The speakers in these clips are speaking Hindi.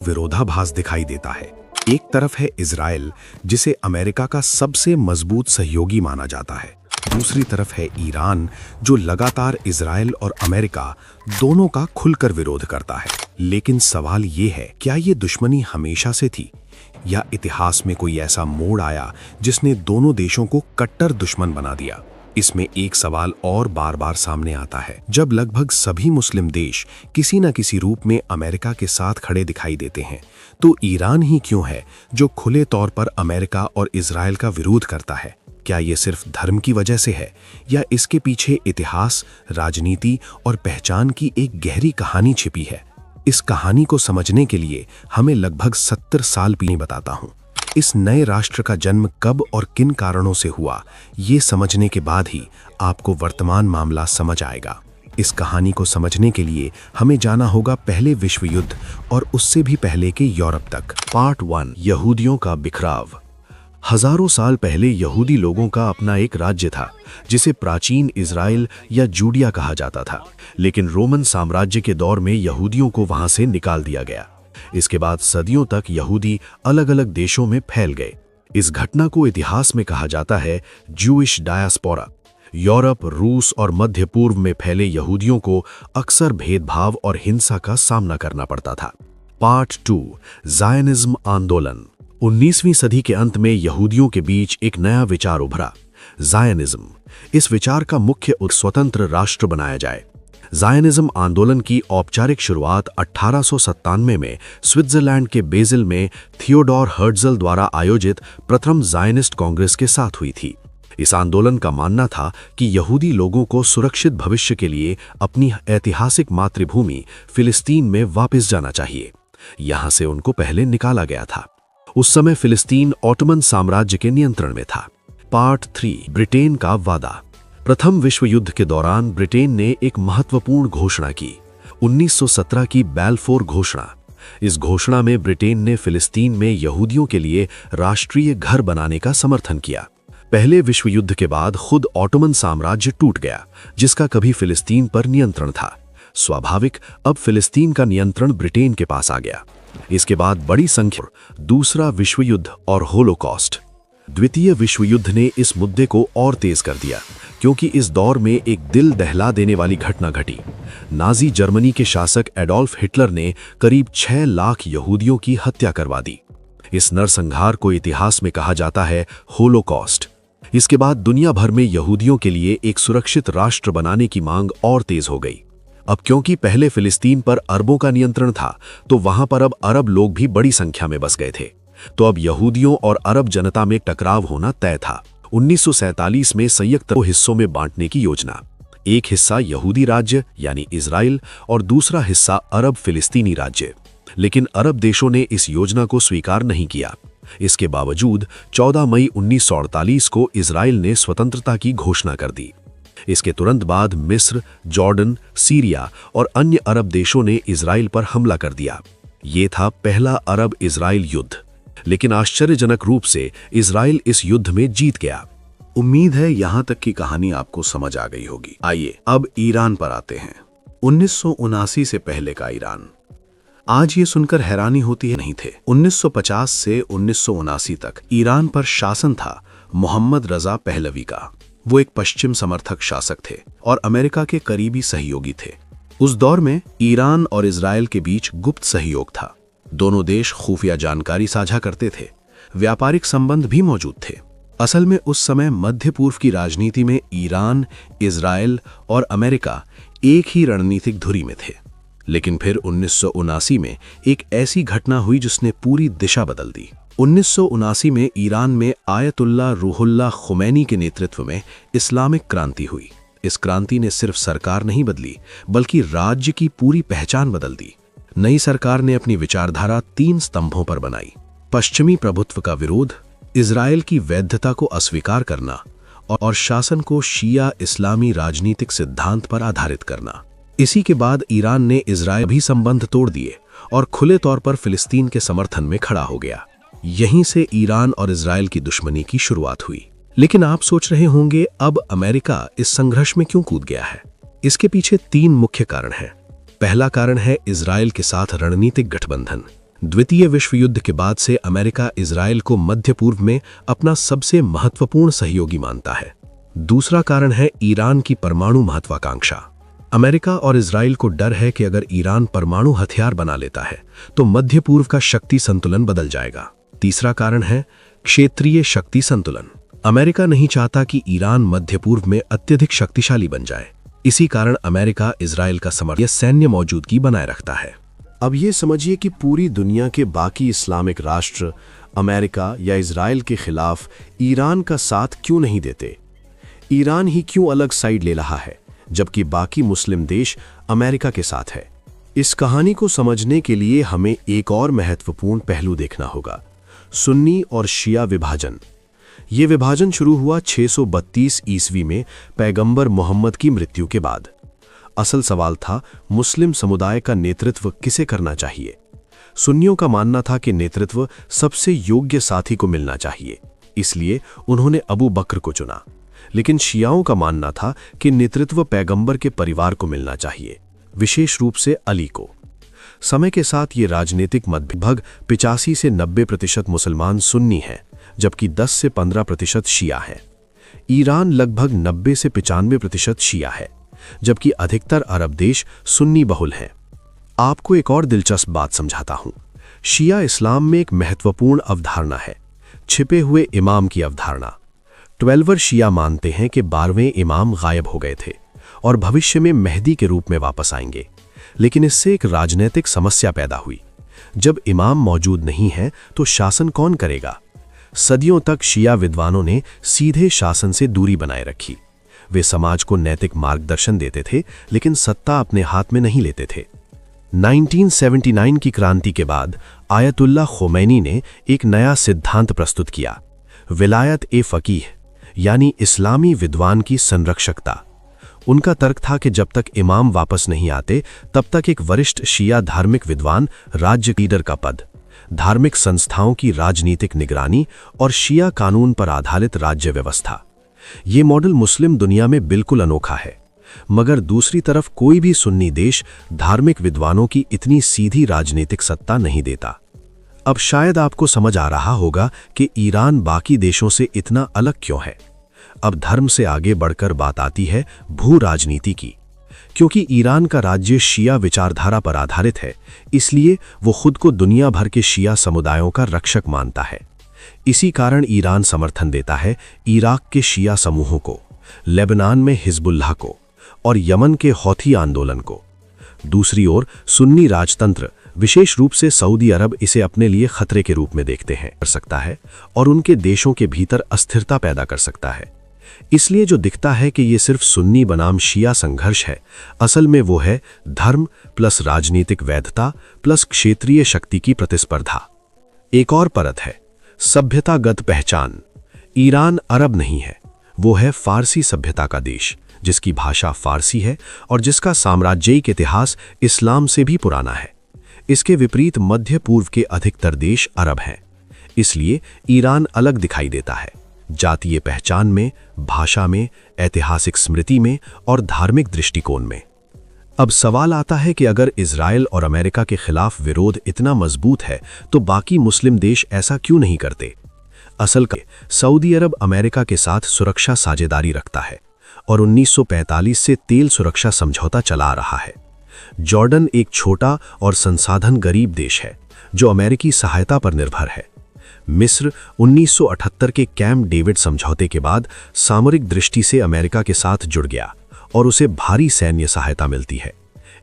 विरोधाभास दिखाई देता है। एक तरफ है इजराइल, जिसे अमेरिका का सबसे मजबूत सहयोगी माना जाता है। दूसरी तरफ है ईरान, जो लगातार इजराइल और अमेरिका दोनों का खुलकर विरोध करता है। लेकिन सवाल ये है, क्या ये दुश्मनी हमेशा से थी, या इतिहास में कोई ऐसा मोड़ आया जिसने दोनों देशों को कट्टर दुश्मन बना दिया? इसमें एक सवाल और बार बार सामने आता है। जब लगभग सभी मुस्लिम देश किसी न किसी रूप में अमेरिका के साथ खड़े दिखाई देते हैं, तो ईरान ही क्यों है जो खुले तौर पर अमेरिका और इजराइल का विरोध करता है? क्या ये सिर्फ धर्म की वजह से है, या इसके पीछे इतिहास, राजनीति और पहचान की एक गहरी कहानी छिपी है? इस कहानी को समझने के लिए हमें लगभग 70 साल पीछे बताता हूँ। इस नए राष्ट्र का जन्म कब और किन कारणों से हुआ, ये समझने के बाद ही आपको वर्तमान मामला समझ आएगा। इस कहानी को समझने के लिए हमें जाना होगा पहले विश्व युद्ध और उससे भी पहले के यूरोप तक। पार्ट 1, यहूदियों का बिखराव। हजारों साल पहले यहूदी लोगों का अपना एक राज्य था, जिसे प्राचीन इजराइल या जूडिया कहा जाता था। लेकिन रोमन साम्राज्य के दौर में यहूदियों को वहां से निकाल दिया गया। इसके बाद सदियों तक यहूदी अलग अलग देशों में फैल गए। इस घटना को इतिहास में कहा जाता है जूइश डायस्पोरा। यूरोप, रूस और मध्य पूर्व में फैले यहूदियों को अक्सर भेदभाव और हिंसा का सामना करना पड़ता था। पार्ट 2, ज़ायनिज़्म आंदोलन। 19वीं सदी के अंत में यहूदियों के बीच एक नया विचार उभरा, ज़ायनिज़्म। इस विचार का मुख्य स्वतंत्र राष्ट्र बनाया जाए। ज़ायनिज़्म आंदोलन की औपचारिक शुरुआत 1897 में स्विट्जरलैंड के बेज़िल में थियोडोर हर्ट्ज़ल द्वारा आयोजित प्रथम ज़ायनिस्ट कांग्रेस के साथ हुई थी। इस आंदोलन का मानना था कि यहूदी लोगों को सुरक्षित भविष्य के लिए अपनी ऐतिहासिक मातृभूमि फिलिस्तीन में वापस जाना चाहिए। यहां से उनको पहले निकाला गया था। उस समय फिलिस्तीन ऑटोमन साम्राज्य के नियंत्रण में था। पार्ट 3, ब्रिटेन का वादा। प्रथम विश्व युद्ध के दौरान ब्रिटेन ने एक महत्वपूर्ण घोषणा की, 1917 की बैलफोर घोषणा। इस घोषणा में ब्रिटेन ने फिलिस्तीन में यहूदियों के लिए राष्ट्रीय घर बनाने का समर्थन किया। पहले विश्व युद्ध के बाद खुद ऑटोमन साम्राज्य टूट गया, जिसका कभी फिलिस्तीन पर नियंत्रण था। स्वाभाविक, अब फिलिस्तीन का नियंत्रण ब्रिटेन के पास आ गया। इसके बाद बड़ी संख्या दूसरा विश्व युद्ध और होलोकॉस्ट। द्वितीय विश्व युद्ध ने इस मुद्दे को और तेज कर दिया, क्योंकि इस दौर में एक दिल दहला देने वाली घटना घटी। नाजी जर्मनी के शासक एडोल्फ हिटलर ने करीब 6 लाख यहूदियों की हत्या करवा दी। इस नरसंहार को इतिहास में कहा जाता है होलोकॉस्ट। इसके बाद दुनिया भर में यहूदियों के लिए एक सुरक्षित राष्ट्र बनाने की मांग और तेज हो गई। अब क्योंकि पहले फिलिस्तीन पर अरबों का नियंत्रण था, तो वहां पर अब अरब लोग भी बड़ी संख्या में बस गए थे। तो अब यहूदियों और अरब जनता में टकराव होना तय था। 1947 में संयुक्त हिस्सों में बांटने की योजना। एक हिस्सा यहूदी राज्य यानी इजराइल और दूसरा हिस्सा अरब फिलिस्तीनी राज्य। लेकिन अरब देशों ने इस योजना को स्वीकार नहीं किया। इसके बावजूद 14 मई 1948 को इजराइल ने स्वतंत्रता की घोषणा कर दी। इसके तुरंत बाद मिस्र, जॉर्डन, सीरिया और अन्य अरब देशों ने इजराइल पर हमला कर दिया। ये था पहला अरब इजराइल युद्ध। लेकिन आश्चर्यजनक रूप से इजराइल इस युद्ध में जीत गया। उम्मीद है यहां तक की कहानी आपको समझ आ गई होगी। आइए अब ईरान पर आते हैं। 1979 से पहले का ईरान। आज ये सुनकर हैरानी होती है, नहीं थे। 1950 से 1979 तक ईरान पर शासन था मोहम्मद रजा पहलवी का। वो एक पश्चिम समर्थक शासक थे और अमेरिका के करीबी सहयोगी थे। उस दौर में ईरान और इजराइल के बीच गुप्त सहयोग था। दोनों देश खुफिया जानकारी साझा करते थे। व्यापारिक संबंध भी मौजूद थे। असल में उस समय मध्य पूर्व की राजनीति में ईरान, इजराइल और अमेरिका एक ही रणनीतिक धुरी में थे। लेकिन फिर 1979 में एक ऐसी घटना हुई जिसने पूरी दिशा बदल दी। 1979 में ईरान में आयतुल्ला रूहुल्लाह खुमैनी के नेतृत्व में इस्लामिक क्रांति हुई। इस क्रांति ने सिर्फ सरकार नहीं बदली, बल्कि राज्य की पूरी पहचान बदल दी। नई सरकार ने अपनी विचारधारा 3 स्तंभों पर बनाई: पश्चिमी प्रभुत्व का विरोध, इजराइल की वैधता को अस्वीकार करना और शासन को शिया इस्लामी राजनीतिक सिद्धांत पर आधारित करना। इसी के बाद ईरान ने इजराइल भी संबंध तोड़ दिए और खुले तौर पर फिलिस्तीन के समर्थन में खड़ा हो गया। यहीं से ईरान और इजराइल की दुश्मनी की शुरुआत हुई। लेकिन आप सोच रहे होंगे, अब अमेरिका इस संघर्ष में क्यों कूद गया है? इसके पीछे 3 मुख्य कारण हैं। पहला कारण है इजराइल के साथ रणनीतिक गठबंधन। द्वितीय विश्व युद्ध के बाद से अमेरिका इजराइल को मध्य पूर्व में अपना सबसे महत्वपूर्ण सहयोगी मानता है। दूसरा कारण है ईरान की परमाणु महत्वाकांक्षा। अमेरिका और इजराइल को डर है कि अगर ईरान परमाणु हथियार बना लेता है तो मध्य पूर्व का शक्ति संतुलन बदल जाएगा। तीसरा कारण है क्षेत्रीय शक्ति संतुलन। अमेरिका नहीं चाहता कि ईरान मध्य पूर्व में अत्यधिक शक्तिशाली बन जाए। इसी कारण अमेरिका इजराइल का समर्थन सैन्य मौजूदगी बनाए रखता है। अब ये समझिए कि पूरी दुनिया के बाकी इस्लामिक राष्ट्र अमेरिका या इजराइल के खिलाफ ईरान का साथ क्यों नहीं देते। ईरान ही क्यों अलग साइड ले रहा है जबकि बाकी मुस्लिम देश अमेरिका के साथ है। इस कहानी को समझने के लिए हमें एक और महत्वपूर्ण पहलू देखना होगा, सुन्नी और शिया विभाजन। ये विभाजन शुरू हुआ 632 ईस्वी में पैगंबर मोहम्मद की मृत्यु के बाद। असल सवाल था मुस्लिम समुदाय का नेतृत्व किसे करना चाहिए। सुन्नियों का मानना था कि नेतृत्व सबसे योग्य साथी को मिलना चाहिए, इसलिए उन्होंने अबू बकर को चुना। लेकिन शियाओं का मानना था कि नेतृत्व पैगंबर के परिवार को मिलना चाहिए, विशेष रूप से अली को। समय के साथ ये राजनीतिक मतभेद लगभग 85 से 90% मुसलमान सुन्नी हैं, जबकि 10 से 15% शिया हैं। ईरान लगभग 90 से 95% शिया है, जबकि अधिकतर अरब देश सुन्नी बहुल हैं। आपको एक और दिलचस्प बात समझाता हूं। शिया इस्लाम में एक महत्वपूर्ण अवधारणा है, छिपे हुए इमाम की अवधारणा। 12वर शिया मानते हैं कि 12वें इमाम गायब हो गए थे और भविष्य में मेहदी के रूप में वापस आएंगे। लेकिन इससे एक राजनीतिक समस्या पैदा हुई। जब इमाम मौजूद नहीं है तो शासन कौन करेगा। सदियों तक शिया विद्वानों ने सीधे शासन से दूरी बनाए रखी। वे समाज को नैतिक मार्गदर्शन देते थे, लेकिन सत्ता अपने हाथ में नहीं लेते थे। 1979 की क्रांति के बाद आयतुल्लाह खोमैनी ने एक नया सिद्धांत प्रस्तुत किया, विलायत ए फकीह, यानी इस्लामी विद्वान की संरक्षकता। उनका तर्क था कि जब तक इमाम वापस नहीं आते तब तक एक वरिष्ठ शिया धार्मिक विद्वान राज्य लीडर का पद, धार्मिक संस्थाओं की राजनीतिक निगरानी और शिया कानून पर आधारित राज्य व्यवस्था। ये मॉडल मुस्लिम दुनिया में बिल्कुल अनोखा है, मगर दूसरी तरफ कोई भी सुन्नी देश धार्मिक विद्वानों की इतनी सीधी राजनीतिक सत्ता नहीं देता। अब शायद आपको समझ आ रहा होगा कि ईरान बाकी देशों से इतना अलग क्यों है। अब धर्म से आगे बढ़कर बात आती है भू राजनीति की। क्योंकि ईरान का राज्य शिया विचारधारा पर आधारित है, इसलिए वो खुद को दुनिया भर के शिया समुदायों का रक्षक मानता है। इसी कारण ईरान समर्थन देता है इराक के शिया समूहों को, लेबनान में हिजबुल्लाह को और यमन के हौथी आंदोलन को। दूसरी ओर सुन्नी राजतंत्र, विशेष रूप से सऊदी अरब, इसे अपने लिए खतरे के रूप में देखते हैं कर सकता है और उनके देशों के भीतर अस्थिरता पैदा कर सकता है। इसलिए जो दिखता है कि ये सिर्फ सुन्नी बनाम शिया संघर्ष है, असल में वो है धर्म प्लस राजनीतिक वैधता प्लस क्षेत्रीय शक्ति की प्रतिस्पर्धा। एक और परत है सभ्यतागत पहचान। ईरान अरब नहीं है, वो है फारसी सभ्यता का देश, जिसकी भाषा फारसी है और जिसका साम्राज्यिक इतिहास इस्लाम से भी पुराना है। इसके विपरीत मध्य पूर्व के अधिकतर देश अरब हैं। इसलिए ईरान अलग दिखाई देता है, जातीय पहचान में, भाषा में, ऐतिहासिक स्मृति में और धार्मिक दृष्टिकोण में। अब सवाल आता है कि अगर इजराइल और अमेरिका के खिलाफ विरोध इतना मजबूत है तो बाकी मुस्लिम देश ऐसा क्यों नहीं करते। असल का सऊदी अरब अमेरिका के साथ सुरक्षा साझेदारी रखता है और 1945 से तेल सुरक्षा समझौता चला रहा है। जॉर्डन एक छोटा और संसाधन गरीब देश है जो अमेरिकी सहायता पर निर्भर है। मिस्र 1978 के कैंप डेविड समझौते के बाद सामरिक दृष्टि से अमेरिका के साथ जुड़ गया और उसे भारी सैन्य सहायता मिलती है।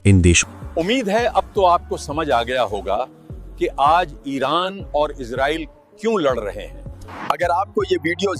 इन देशों उम्मीद है अब तो आपको समझ आ गया होगा कि आज ईरान और इजराइल क्यों लड़ रहे हैं। अगर आपको ये वीडियो